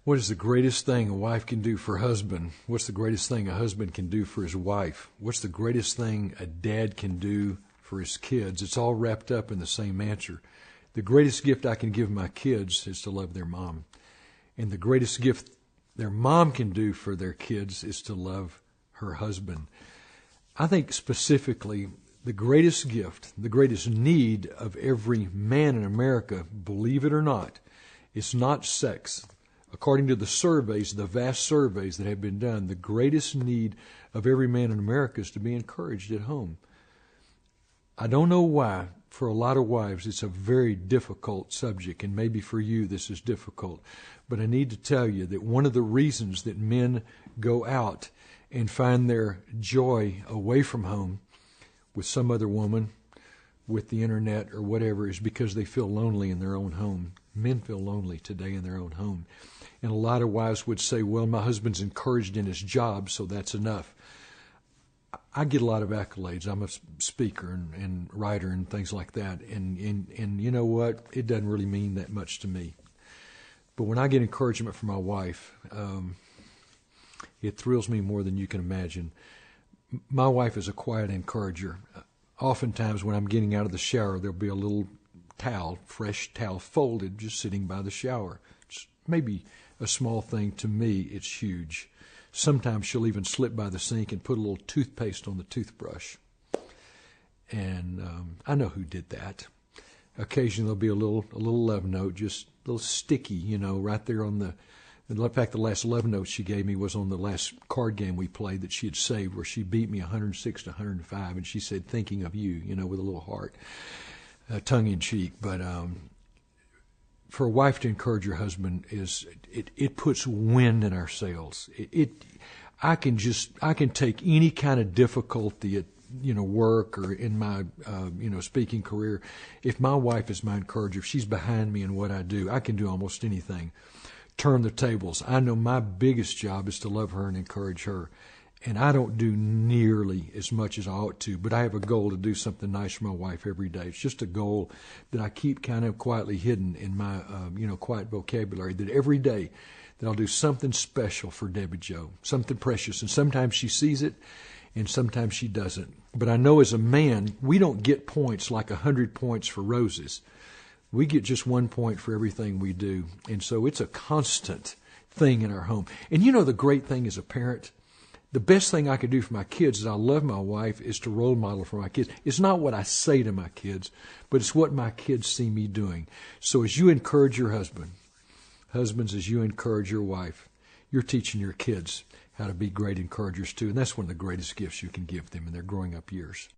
What is the greatest thing a wife can do for a husband? What's the greatest thing a husband can do for his wife? What's the greatest thing a dad can do for his kids? It's all wrapped up in the same answer. The greatest gift I can give my kids is to love their mom. And the greatest gift their mom can do for their kids is to love her husband. I think specifically the greatest gift, the greatest need of every man in America, believe it or not, is not sex. According to the surveys, the vast surveys that have been done, the greatest need of every man in America is to be encouraged at home. I don't know why, for a lot of wives, it's a very difficult subject, and maybe for you this is difficult. But I need to tell you that one of the reasons that men go out and find their joy away from home with some other woman, with the internet or whatever, is because they feel lonely in their own home. Men feel lonely today in their own home. And a lot of wives would say, well, my husband's encouraged in his job, so that's enough. I get a lot of accolades. I'm a speaker and writer and things like that. And you know what? It doesn't really mean that much to me. But when I get encouragement from my wife, it thrills me more than you can imagine. My wife is a quiet encourager. Oftentimes when I'm getting out of the shower, there'll be a little towel, fresh towel folded, just sitting by the shower. It's maybe a small thing. To me, it's huge. Sometimes she'll even slip by the sink and put a little toothpaste on the toothbrush. And I know who did that. Occasionally there'll be a little love note, just a little sticky, right there on the. In fact, the last love note she gave me was on the last card game we played that she had saved, where she beat me 106 to 105, and she said, "Thinking of you," with a little heart, tongue in cheek. But for a wife to encourage her husband it puts wind in our sails. I can take any kind of difficulty at work or in my speaking career. If my wife is my encourager, if she's behind me in what I do, I can do almost anything. Turn the tables. I know my biggest job is to love her and encourage her. And I don't do nearly as much as I ought to, but I have a goal to do something nice for my wife every day. It's just a goal that I keep kind of quietly hidden in my, quiet vocabulary, that every day that I'll do something special for Debbie Jo, something precious. And sometimes she sees it, and sometimes she doesn't. But I know as a man, we don't get points like 100 points for roses. We get just 1 point for everything we do. And so it's a constant thing in our home. And the great thing as a parent, the best thing I could do for my kids is I love my wife is to role model for my kids. It's not what I say to my kids, but it's what my kids see me doing. So as you encourage your husbands, as you encourage your wife, you're teaching your kids how to be great encouragers too. And that's one of the greatest gifts you can give them in their growing up years.